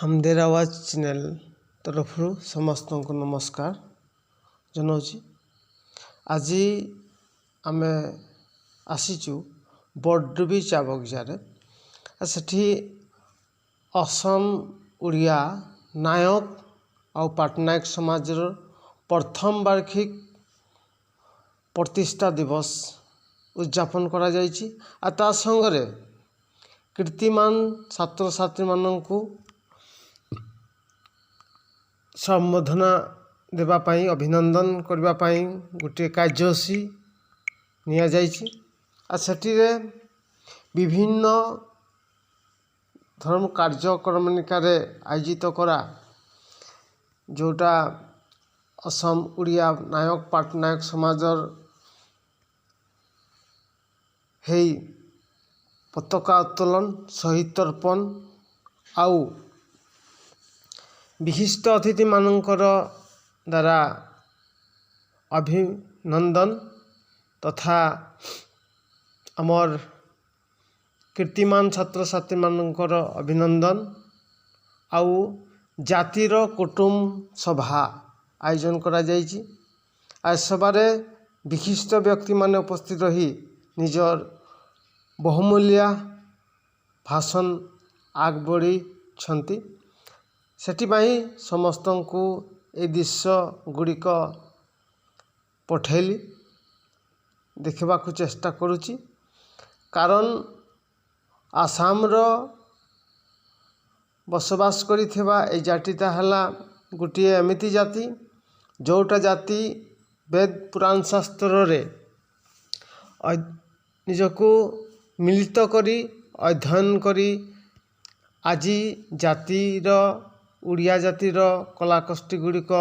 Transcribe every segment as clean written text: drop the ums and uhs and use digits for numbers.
हमदेर आवाज चैनल तरफ समस्त को नमस्कार जनाऊँगी। आज आम आसीचु बड़डुबी चा बगीचार सेठी असम उड़िया नायक आ पटनायक समाज प्रथम वार्षिक प्रतिष्ठा दिवस उद्यापन करा जायछि। आ ता संगरे कीर्तिमान छात्र छात्री माननकु सम्बोधना देवाई अभिनंदन करने गोटे कार्यसूची निया जायछि। आ सेठीरे विभिन्न धर्म कार्यक्रमनिकार आयोजित करा जोटा असम उड़िया नायक पटनायक समाजर हेई पताका उत्तोलन शहीद तर्पण आउ विशिष्ट अतिथि मानकर द्वारा अभिनंदन तथा आमर कीर्तिमान छात्र छात्री मानकर अभिनंदन आउ जातिर कुटुंब सभा आयोजन करा जायछि। आ सभारे विशिष्ट व्यक्ति माने उपस्थित रही निजर बहुमूल्य भाषण आग बढ़ी छंती। सेठिपाई समस्त को ए दृश्य गुड़िक पठेली देखा चेष्टा करुच्ची। कारण आसाम रो बसवास करिथिबा ए जातिटा हला गोटे एमिति जाति जोटा जाति वेद पुराण शास्त्र रे निजको मिलित करी अध्ययन करी आज जातिर उड़िया जातिर कलाकृष्टि गुड़िक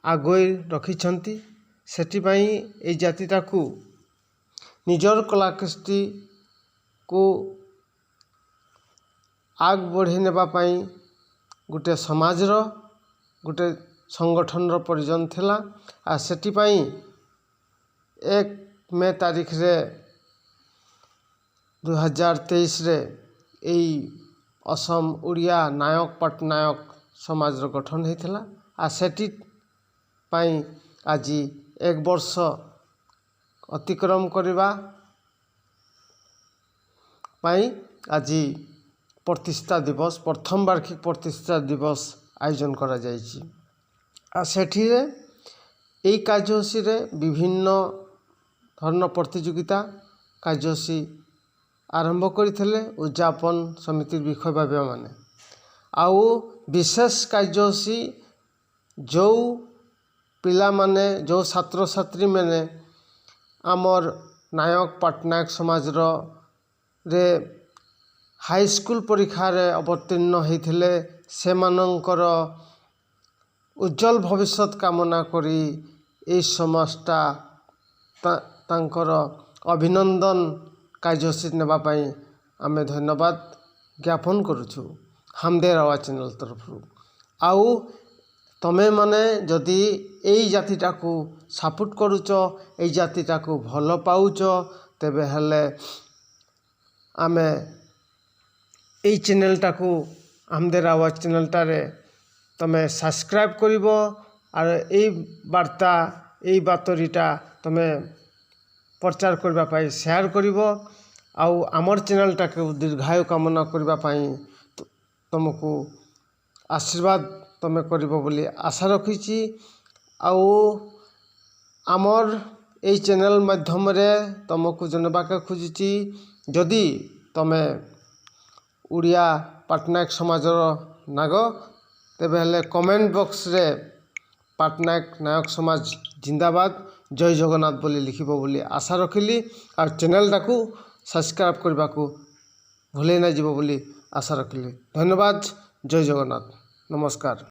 आगई रखिछंती। सेठिपाई ए जातिटा को निजर कलाकृष्टि को आग बढ़े नेबा पाई गोटे समाजर गोटे संगठन रो परिजन थिला। आ सेठिपाई 1 मे तारीख रे 2023 रे एई असम उड़िया नायक पटनायक समाज गठन होता। आ सेठी पाई आज 1 वर्ष अतिक्रम करवा पाई आज प्रतिष्ठा दिवस प्रथम वार्षिक प्रतिष्ठा दिवस आयोजन करा जायछि। आ सेठी रे एई कार्यसूची रे विभिन्न धरण प्रतियोगिता कार्यसूची आरंभ करथिले उद्यापन समिति विषय भाव माने आउ विशेष कार्यसूची जो पिला माने जो छात्र छात्री माने आमर नायक पटनायक समाज रे हाई स्कूल परीक्षा रे अवतीर्ण होइथिले से मानकर उज्जवल भविष्य कामना करी ए समाजटा तांकर अभिनंदन कार्यसूची नेबा पाई आमे धन्यवाद ज्ञापन करुछु हमदेर आवाज चैनल तरफ। आउ तमे माने जदि एई जातिटा को सपोर्ट करुच एई जातिटा को भल पाउच तेबे हेले आमे एई चैनलटा को हमदेर आवाज चैनलटारे तमे सब्सक्राइब करिवो और एई वार्ता एई बातरीटा तमे प्रचार करबा पाई शेयर करिवो। आउ आमर चैनलटा के दीर्घायु कामना करबा पाई तुमको आशीर्वाद तमे करिवो बोली आशा रखिछि। आउ आमर एई चैनल माध्यम रे तुमको जनबा के खोजिछि जदि तमे उड़िया पटनायक समाजर नाग तेबे हेले कमेंट बॉक्स रे पटनायक नायक समाज जिंदाबाद जय जगन्नाथ बोली लिखिबो बोली आशा रखिली। और चैनलटा को सब्सक्राइब करबा को भूले ना जीवो बोली आशा रखिली। धन्यवाद। जय जगन्नाथ। नमस्कार।